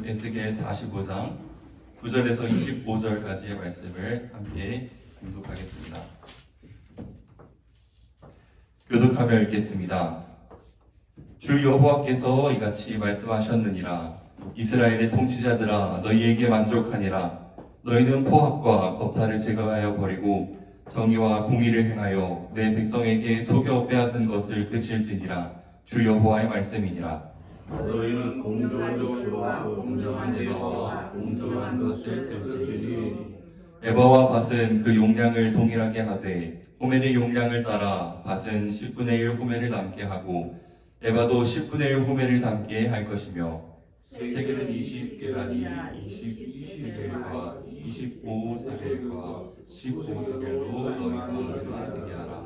에스겔 45장 9절에서 25절까지의 말씀을 함께 교독하겠습니다. 교독하며 읽겠습니다. 주 여호와께서 이같이 말씀하셨느니라. 이스라엘의 통치자들아, 너희에게 만족하니라. 너희는 포악과 겁탈을 제거하여 버리고 정의와 공의를 행하여 내 백성에게 속여 빼앗은 것을 그칠지니라. 주 여호와의 말씀이니라. 너희는 공정한 조치와 공정한 대화와 공정한 것을 세우시니 에바와 밭은 그 용량을 동일하게 하되 호멜의 용량을 따라 밭은 10분의 1 호멜을 담게 하고 에바도 10분의 1 호멜을 담게 할 것이며 세겔은 20게라니 20세겔과 25세겔과 15세겔로 너희가 되게 하라.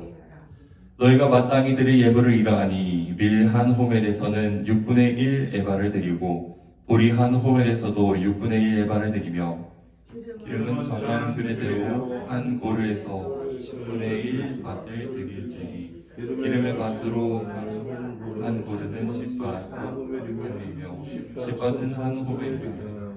너희가 마땅히 드릴 예물을 이러하니 밀 한 호멜에서는 6분의 1 에바를 드리고 보리 한 호멜에서도 6분의 1 에바를 드리며 기름은 정한 규례대로 한 고르에서 10분의 1 밭을 드릴지니 기름의 밭으로 한 고르는 10밭 호멜이며 10밭은 한 호멜이며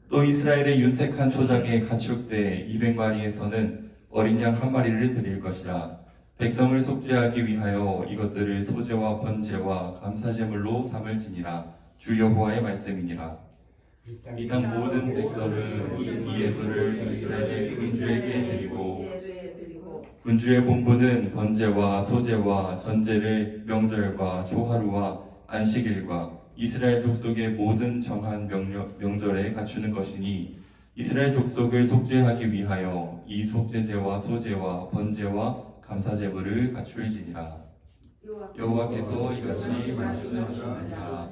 또 이스라엘의 윤택한 초장에 가축대 200마리에서는 어린 양 한 마리를 드릴 것이라. 백성을 속죄하기 위하여 이것들을 소제와 번제와 감사제물로 삼을지니라. 주 여호와의 말씀이니라. 이 땅 모든 백성은 이 예물을 이스라엘의 군주에게 드리고 군주의 본분은 번제와 소제와 전제를 명절과 초하루와 안식일과 이스라엘 족속의 모든 정한 명절에 갖추는 것이니 이스라엘 족속을 속죄하기 위하여 이 속죄제와 소제와 번제와 감사제물을 갖출지니라. 여호와께서 이같이 말씀하셨느니라.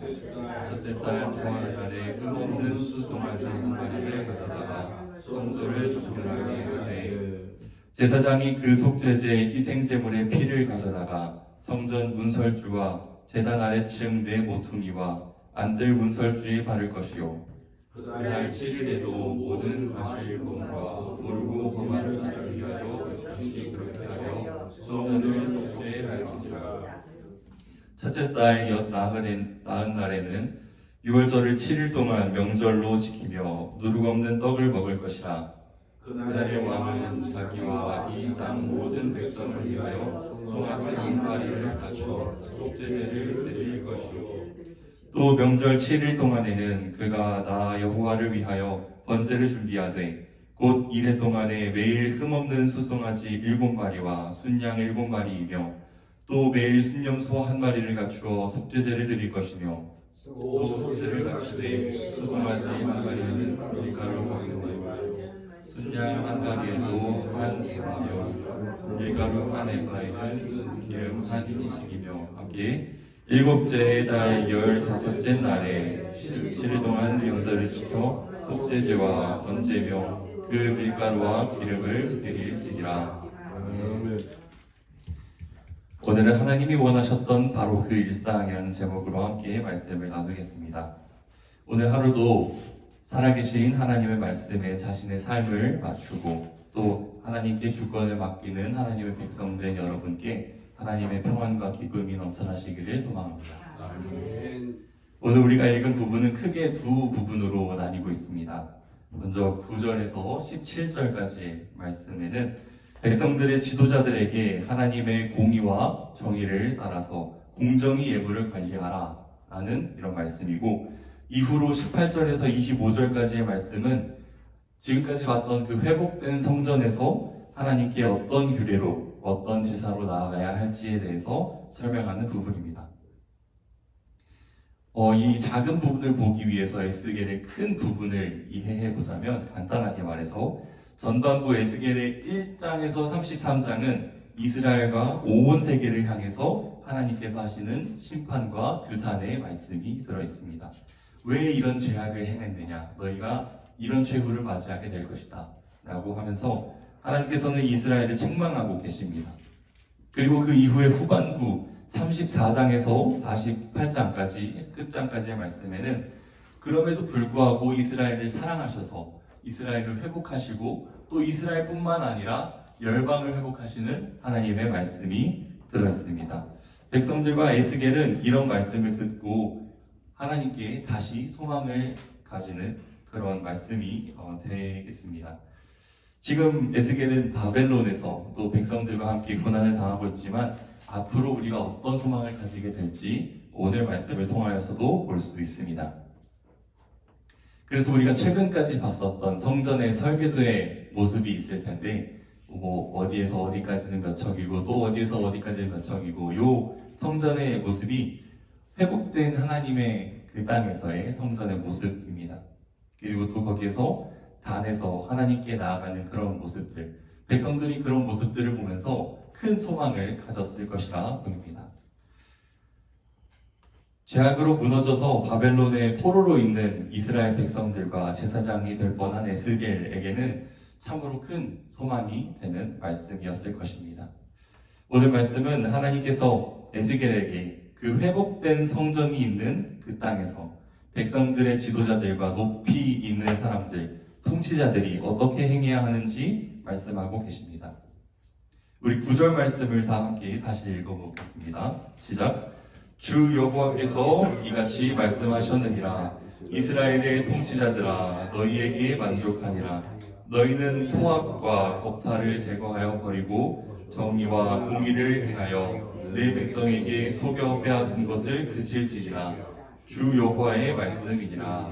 첫째 달 동안 달에 흠없는 수송아지 한 마리를 가져다가 성소를 정결하게 하되 제사장이 그 속죄제 희생제물의 피를 가져다가 성전 문설주와 제단 아래층 네 모퉁이와 안뜰 문설주에 바를 것이요 그날 7일에도 모든 가시일꾼과 모르고 험한 자를 위하여 역시 그렇게 하여 성전을 속죄할지니라. 첫째 달 엿 나흔 날에는 유월절을 7일 동안 명절로 지키며 누룩 없는 떡을 먹을 것이라. 그날의 왕은 자기와 이 땅 모든 백성을 위하여 송아지 한 마리를 가져 속죄제를 드릴 것이요 또 명절 7일 동안에는 그가 나 여호와를 위하여 번제를 준비하되 곧 이래 동안에 매일 흠없는 수송아지 7마리와 순양 7마리이며 또 매일 순염소 한 마리를 갖추어 속죄제를 드릴 것이며 또 속죄를 갖추되 수송아지 한 마리는 밀가루 한 순양 한 마리에도 한 에바며 밀가루 한 에바에는 기름 한 희식이며 함께 일곱째 달 15째 날에 7일 동안 명절을 지켜 속죄제와 번제며 그 밀가루와 기름을 드릴지니라. 오늘은 하나님이 원하셨던 바로 그 일상이라는 제목으로 함께 말씀을 나누겠습니다. 오늘 하루도 살아계신 하나님의 말씀에 자신의 삶을 맞추고 또 하나님께 주권을 맡기는 하나님의 백성된 여러분께 하나님의 평안과 기쁨이 넘쳐나시기를 소망합니다. 아멘. 오늘 우리가 읽은 부분은 크게 두 부분으로 나뉘고 있습니다. 먼저 9절에서 17절까지의 말씀에는 백성들의 지도자들에게 하나님의 공의와 정의를 따라서 공정히 예물을 관리하라 라는 이런 말씀이고, 이후로 18절에서 25절까지의 말씀은 지금까지 봤던 그 회복된 성전에서 하나님께 어떤 규례로 어떤 제사로 나아가야 할지에 대해서 설명하는 부분입니다. 이 작은 부분을 보기 위해서 에스겔의 큰 부분을 이해해 보자면, 간단하게 말해서 전반부 에스겔의 1장에서 33장은 이스라엘과 온 세계를 향해서 하나님께서 하시는 심판과 규탄의 말씀이 들어있습니다. 왜 이런 죄악을 행했느냐, 너희가 이런 최후를 맞이하게 될 것이다 라고 하면서 하나님께서는 이스라엘을 책망하고 계십니다. 그리고 그 이후에 후반부 34장에서 48장까지 끝장까지의 말씀에는 그럼에도 불구하고 이스라엘을 사랑하셔서 이스라엘을 회복하시고 또 이스라엘뿐만 아니라 열방을 회복하시는 하나님의 말씀이 들어있습니다. 백성들과 에스겔은 이런 말씀을 듣고 하나님께 다시 소망을 가지는 그런 말씀이 되겠습니다. 지금 에스겔은 바벨론에서 또 백성들과 함께 고난을 당하고 있지만 앞으로 우리가 어떤 소망을 가지게 될지 오늘 말씀을 통하여서도 볼 수 있습니다. 그래서 우리가 최근까지 봤었던 성전의 설계도의 모습이 있을 텐데 뭐 어디에서 어디까지는 몇 척이고 또 어디에서 어디까지는 몇 척이고 요 성전의 모습이 회복된 하나님의 그 땅에서의 성전의 모습입니다. 그리고 또 거기에서 단에서 하나님께 나아가는 그런 모습들, 백성들이 그런 모습들을 보면서 큰 소망을 가졌을 것이라 보입니다. 죄악으로 무너져서 바벨론의 포로로 있는 이스라엘 백성들과 제사장이 될 뻔한 에스겔에게는 참으로 큰 소망이 되는 말씀이었을 것입니다. 오늘 말씀은 하나님께서 에스겔에게 그 회복된 성전이 있는 그 땅에서 백성들의 지도자들과 높이 있는 사람들, 통치자들이 어떻게 행해야 하는지 말씀하고 계십니다. 우리 9절 말씀을 다 함께 다시 읽어보겠습니다. 시작. 주 여호와께서 이같이 말씀하셨느니라. 이스라엘의 통치자들아, 너희에게 만족하니라. 너희는 포악과 겁탈을 제거하여 버리고 정의와 공의를 행하여 내 백성에게 속여 빼앗은 것을 그칠지니라. 주 여호와의 말씀이니라.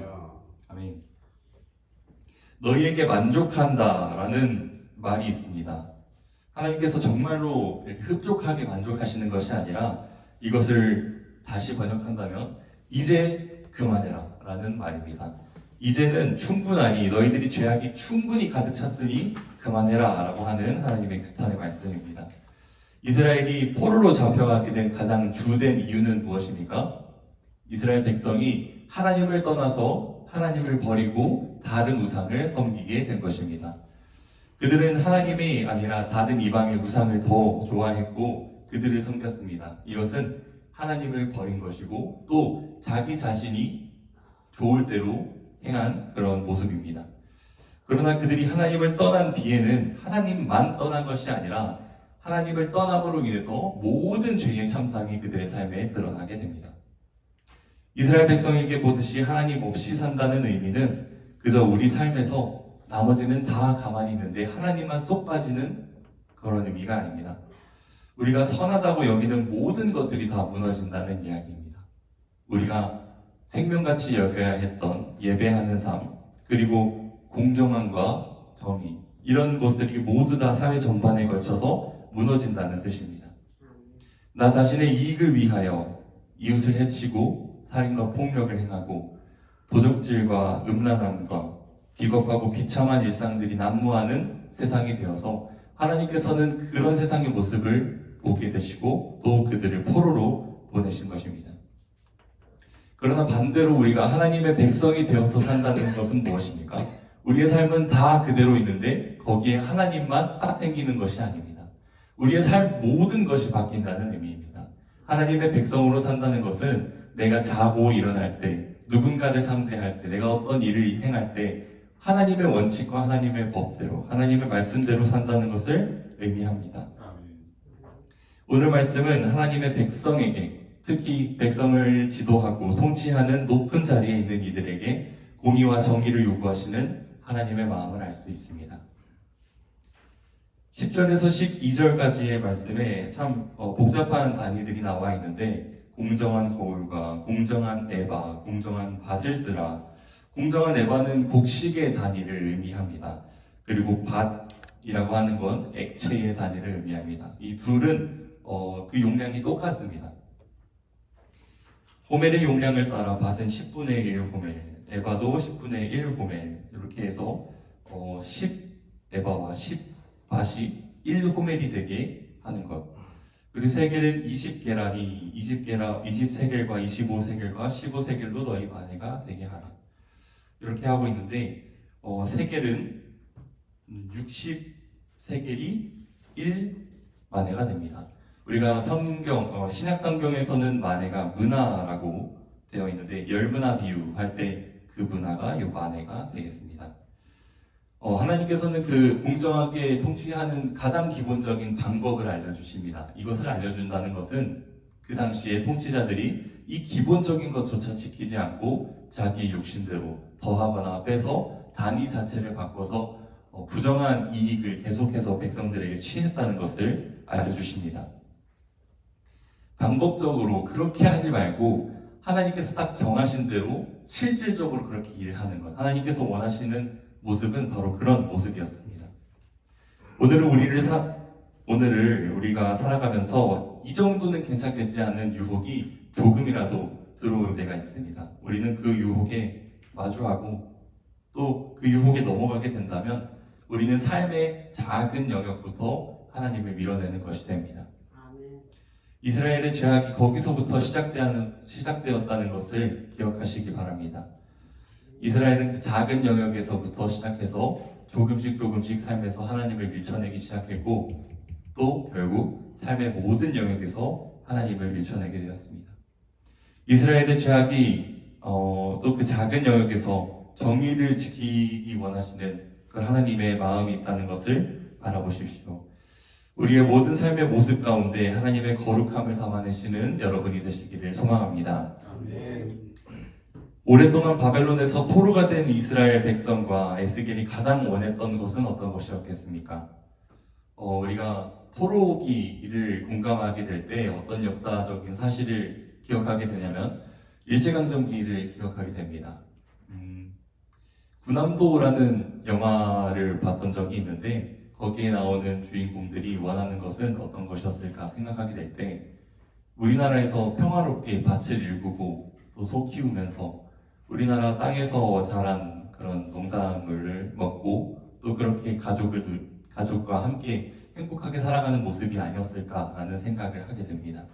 아멘. 너희에게 만족한다라는 말이 있습니다. 하나님께서 정말로 흡족하게 만족하시는 것이 아니라 이것을 다시 번역한다면 이제 그만해라 라는 말입니다. 이제는 충분하니 너희들이 죄악이 충분히 가득 찼으니 그만해라 라고 하는 하나님의 규탄의 말씀입니다. 이스라엘이 포로로 잡혀가게 된 가장 주된 이유는 무엇입니까? 이스라엘 백성이 하나님을 떠나서 하나님을 버리고 다른 우상을 섬기게 된 것입니다. 그들은 하나님이 아니라 다른 이방의 우상을 더 좋아했고 그들을 섬겼습니다. 이것은 하나님을 버린 것이고 또 자기 자신이 좋을 대로 행한 그런 모습입니다. 그러나 그들이 하나님을 떠난 뒤에는 하나님만 떠난 것이 아니라 하나님을 떠남으로 인해서 모든 죄의 참상이 그들의 삶에 드러나게 됩니다. 이스라엘 백성에게 보듯이 하나님 없이 산다는 의미는 그저 우리 삶에서 나머지는 다 가만히 있는데 하나님만 쏙 빠지는 그런 의미가 아닙니다. 우리가 선하다고 여기는 모든 것들이 다 무너진다는 이야기입니다. 우리가 생명같이 여겨야 했던 예배하는 삶, 그리고 공정함과 정의, 이런 것들이 모두 다 사회 전반에 걸쳐서 무너진다는 뜻입니다. 나 자신의 이익을 위하여 이웃을 해치고 살인과 폭력을 행하고 도적질과 음란함과 비겁하고 비참한 일상들이 난무하는 세상이 되어서 하나님께서는 그런 세상의 모습을 보게 되시고 또 그들을 포로로 보내신 것입니다. 그러나 반대로 우리가 하나님의 백성이 되어서 산다는 것은 무엇입니까? 우리의 삶은 다 그대로 있는데 거기에 하나님만 딱 생기는 것이 아닙니다. 우리의 삶 모든 것이 바뀐다는 의미입니다. 하나님의 백성으로 산다는 것은 내가 자고 일어날 때, 누군가를 상대할 때, 내가 어떤 일을 행할 때 하나님의 원칙과 하나님의 법대로, 하나님의 말씀대로 산다는 것을 의미합니다. 오늘 말씀은 하나님의 백성에게, 특히 백성을 지도하고 통치하는 높은 자리에 있는 이들에게 공의와 정의를 요구하시는 하나님의 마음을 알 수 있습니다. 10절에서 12절까지의 말씀에 참 복잡한 단위들이 나와 있는데 공정한 거울과 공정한 에바, 공정한 밭을 쓰라. 공정한 에바는 곡식의 단위를 의미합니다. 그리고 밭이라고 하는 건 액체의 단위를 의미합니다. 이 둘은 그 용량이 똑같습니다. 호멜의 용량을 따라 밭은 10분의 1 호멜, 에바도 10분의 1 호멜, 이렇게 해서 10 에바와 10 밭이 1 호멜이 되게 하는 것. 그리고 세겔은 20게랄이 20세겔과 25세겔과 15세겔로 너희 마네가 되게 하라. 이렇게 하고 있는데 세겔은 60세겔이 1마네가 됩니다. 우리가 신약 성경에서는 마네가 문화라고 되어 있는데 열문화 비유할 때 그 문화가 이 마네가 되겠습니다. 하나님께서는 그 공정하게 통치하는 가장 기본적인 방법을 알려주십니다. 이것을 알려준다는 것은 그 당시에 통치자들이 이 기본적인 것조차 지키지 않고 자기 욕심대로 더하거나 빼서 단위 자체를 바꿔서 부정한 이익을 계속해서 백성들에게 취했다는 것을 알려주십니다. 방법적으로 그렇게 하지 말고 하나님께서 딱 정하신 대로 실질적으로 그렇게 일하는 것, 하나님께서 원하시는 모습은 바로 그런 모습이었습니다. 오늘을 우리가 살아가면서 이 정도는 괜찮겠지 않은 유혹이 조금이라도 들어올 때가 있습니다. 우리는 그 유혹에 마주하고 또 그 유혹에 넘어가게 된다면 우리는 삶의 작은 영역부터 하나님을 밀어내는 것이 됩니다. 이스라엘의 죄악이 거기서부터 시작되었다는 것을 기억하시기 바랍니다. 이스라엘은 그 작은 영역에서부터 시작해서 조금씩 삶에서 하나님을 밀쳐내기 시작했고 또 결국 삶의 모든 영역에서 하나님을 밀쳐내게 되었습니다. 이스라엘의 죄악이 또 그 작은 영역에서 정의를 지키기 원하시는 그 하나님의 마음이 있다는 것을 알아보십시오. 우리의 모든 삶의 모습 가운데 하나님의 거룩함을 담아내시는 여러분이 되시기를 소망합니다. 아멘. 오랫동안 바벨론에서 포로가 된 이스라엘 백성과 에스겔이 가장 원했던 것은 어떤 것이었겠습니까? 우리가 포로기를 공감하게 될 때 어떤 역사적인 사실을 기억하게 되냐면 일제강점기를 기억하게 됩니다. 군함도라는 영화를 봤던 적이 있는데 거기에 나오는 주인공들이 원하는 것은 어떤 것이었을까 생각하게 될 때 우리나라에서 평화롭게 밭을 일구고 또 소 키우면서 우리나라 땅에서 자란 그런 농산물을 먹고 또 그렇게 가족과 함께 행복하게 살아가는 모습이 아니었을까라는 생각을 하게 됩니다.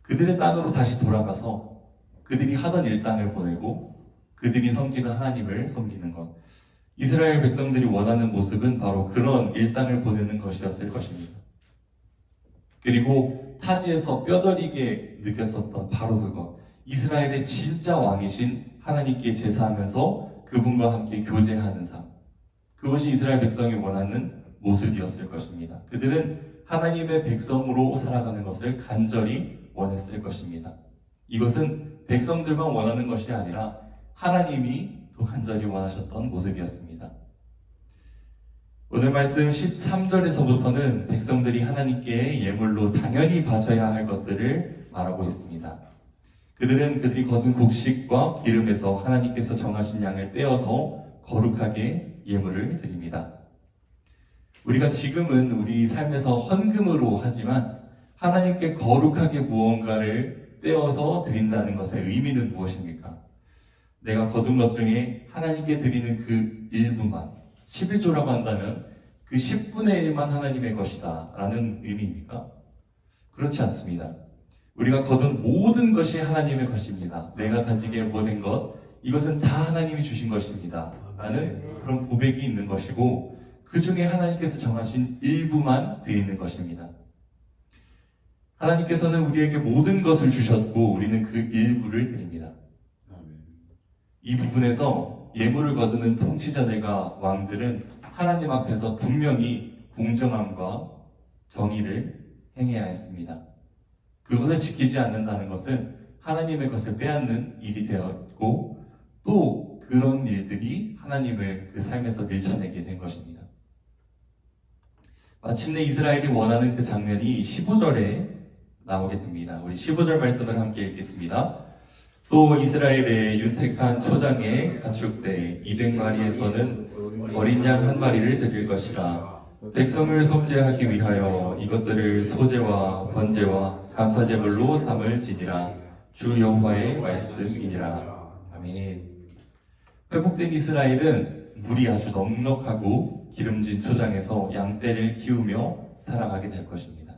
그들의 땅으로 다시 돌아가서 그들이 하던 일상을 보내고 그들이 섬기는 하나님을 섬기는 것, 이스라엘 백성들이 원하는 모습은 바로 그런 일상을 보내는 것이었을 것입니다. 그리고 타지에서 뼈저리게 느꼈었던 바로 그것, 이스라엘의 진짜 왕이신 하나님께 제사하면서 그분과 함께 교제하는 삶, 그것이 이스라엘 백성이 원하는 모습이었을 것입니다. 그들은 하나님의 백성으로 살아가는 것을 간절히 원했을 것입니다. 이것은 백성들만 원하는 것이 아니라 하나님이 또 간절히 원하셨던 모습이었습니다. 오늘 말씀 13절에서부터는 백성들이 하나님께 예물로 당연히 바쳐야 할 것들을 말하고 있습니다. 그들이 거둔 곡식과 기름에서 하나님께서 정하신 양을 떼어서 거룩하게 예물을 드립니다. 우리가 지금은 우리 삶에서 헌금으로 하지만 하나님께 거룩하게 무언가를 떼어서 드린다는 것의 의미는 무엇입니까? 내가 거둔 것 중에 하나님께 드리는 그 일부만, 11조라고 한다면 그 10분의 1만 하나님의 것이다 라는 의미입니까? 그렇지 않습니다. 우리가 거둔 모든 것이 하나님의 것입니다. 내가 가지게 보낸 것, 이것은 다 하나님이 주신 것입니다 라는 그런 고백이 있는 것이고 그 중에 하나님께서 정하신 일부만 드리는 것입니다. 하나님께서는 우리에게 모든 것을 주셨고 우리는 그 일부를 드립니다. 이 부분에서 예물을 거두는 통치자들과 왕들은 하나님 앞에서 분명히 공정함과 정의를 행해야 했습니다. 그것을 지키지 않는다는 것은 하나님의 것을 빼앗는 일이 되었고 또 그런 일들이 하나님을 그 삶에서 밀쳐내게 된 것입니다. 마침내 이스라엘이 원하는 그 장면이 15절에 나오게 됩니다. 우리 15절 말씀을 함께 읽겠습니다. 또 이스라엘의 윤택한 초장에 가축대 200마리에서는 어린 양 한 마리를 드릴 것이라. 백성을 속죄하기 위하여 이것들을 소제와 번제와 감사제물로 삼을지니라. 주 여호와의 말씀이니라. 아멘. 회복된 이스라엘은 물이 아주 넉넉하고 기름진 초장에서 양떼를 키우며 살아가게 될 것입니다.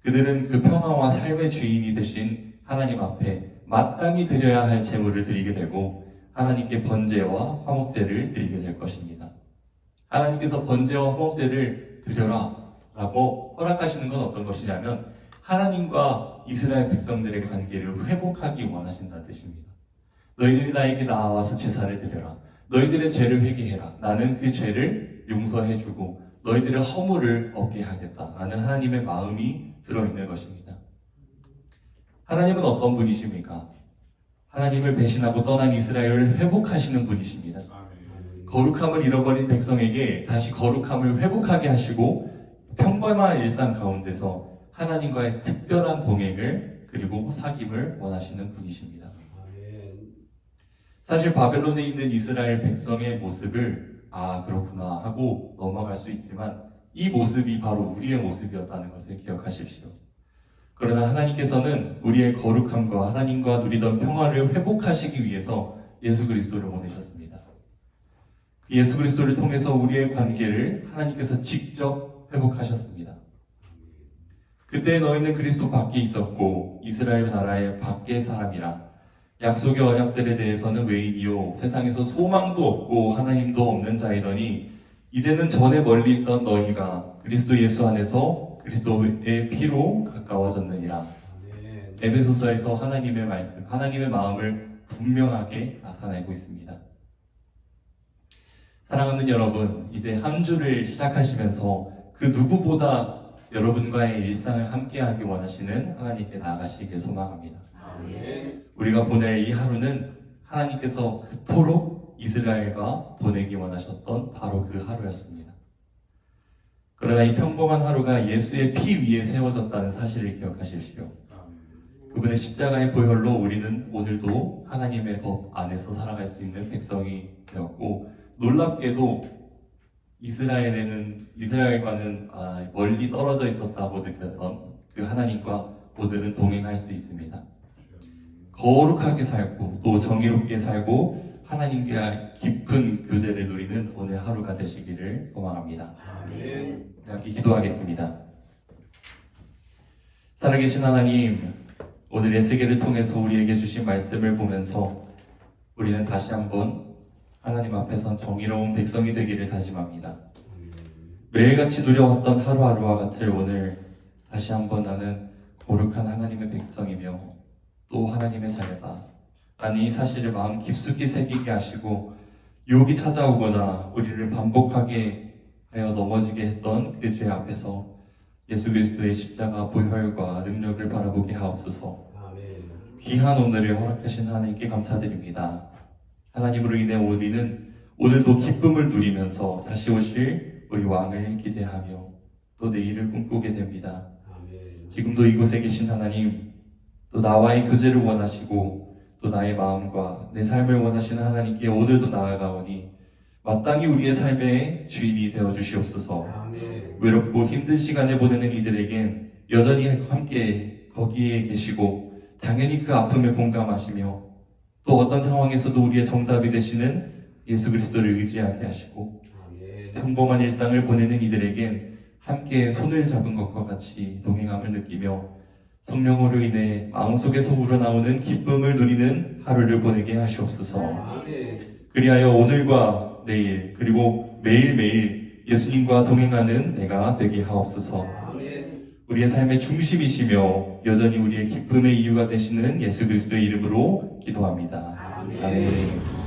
그들은 그 평화와 삶의 주인이 되신 하나님 앞에 마땅히 드려야 할 제물을 드리게 되고 하나님께 번제와 화목제를 드리게 될 것입니다. 하나님께서 번제와 화목제를 드려라 라고 허락하시는 건 어떤 것이냐면 하나님과 이스라엘 백성들의 관계를 회복하기 원하신다는 뜻입니다. 너희들이 나에게 나와서 제사를 드려라. 너희들의 죄를 회개해라. 나는 그 죄를 용서해주고 너희들의 허물을 얻게 하겠다라는 하나님의 마음이 들어있는 것입니다. 하나님은 어떤 분이십니까? 하나님을 배신하고 떠난 이스라엘을 회복하시는 분이십니다. 거룩함을 잃어버린 백성에게 다시 거룩함을 회복하게 하시고 평범한 일상 가운데서 하나님과의 특별한 동행을 그리고 사귐을 원하시는 분이십니다. 사실 바벨론에 있는 이스라엘 백성의 모습을 그렇구나 하고 넘어갈 수 있지만 이 모습이 바로 우리의 모습이었다는 것을 기억하십시오. 그러나 하나님께서는 우리의 거룩함과 하나님과 누리던 평화를 회복하시기 위해서 예수 그리스도를 보내셨습니다. 그 예수 그리스도를 통해서 우리의 관계를 하나님께서 직접 회복하셨습니다. 그때 너희는 그리스도 밖에 있었고 이스라엘 나라의 밖의 사람이라 약속의 언약들에 대해서는 외인이요 세상에서 소망도 없고 하나님도 없는 자이더니 이제는 전에 멀리 있던 너희가 그리스도 예수 안에서 그리스도의 피로 가까워졌느니라. 에베소서에서 하나님의 말씀, 하나님의 마음을 분명하게 나타내고 있습니다. 사랑하는 여러분, 이제 한 주를 시작하시면서 그 누구보다 여러분과의 일상을 함께하기 원하시는 하나님께 나아가시길 소망합니다. 우리가 보낼 이 하루는 하나님께서 그토록 이스라엘과 보내기 원하셨던 바로 그 하루였습니다. 그러나 이 평범한 하루가 예수의 피 위에 세워졌다는 사실을 기억하십시오. 그분의 십자가의 보혈로 우리는 오늘도 하나님의 법 안에서 살아갈 수 있는 백성이 되었고, 놀랍게도 이스라엘과는 멀리 떨어져 있었다고 느꼈던 그 하나님과 오늘은 동행할 수 있습니다. 거룩하게 살고 또 정의롭게 살고 하나님과 깊은 교제를 누리는 오늘 하루가 되시기를 소망합니다. 함께 기도하겠습니다. 살아계신 하나님, 오늘 에스겔을 통해서 우리에게 주신 말씀을 보면서 우리는 다시 한번 하나님 앞에선 정의로운 백성이 되기를 다짐합니다. 매일같이 누려왔던 하루하루와 같을 오늘 다시 한번 나는 거룩한 하나님의 백성이며 또 하나님의 자녀다 라는 이 사실을 마음 깊숙이 새기게 하시고, 유혹이 찾아오거나 우리를 반복하게 하여 넘어지게 했던 그 죄 앞에서 예수 그리스도의 십자가 보혈과 능력을 바라보게 하옵소서. 귀한 오늘을 허락하신 하나님께 감사드립니다. 하나님으로 인해 우리는 오늘도 기쁨을 누리면서 다시 오실 우리 왕을 기대하며 또 내일을 꿈꾸게 됩니다. 지금도 이곳에 계신 하나님, 또 나와의 교제를 원하시고 또 나의 마음과 내 삶을 원하시는 하나님께 오늘도 나아가오니 마땅히 우리의 삶의 주인이 되어 주시옵소서. 외롭고 힘든 시간을 보내는 이들에겐 여전히 함께 거기에 계시고 당연히 그 아픔에 공감하시며 또 어떤 상황에서도 우리의 정답이 되시는 예수 그리스도를 의지하게 하시고 평범한 일상을 보내는 이들에겐 함께 손을 잡은 것과 같이 동행함을 느끼며 성령으로 인해 마음속에서 우러나오는 기쁨을 누리는 하루를 보내게 하시옵소서. 그리하여 오늘과 내일 그리고 매일매일 예수님과 동행하는 내가 되게 하옵소서. 우리의 삶의 중심이시며 여전히 우리의 기쁨의 이유가 되시는 예수 그리스도의 이름으로 기도합니다. 아멘.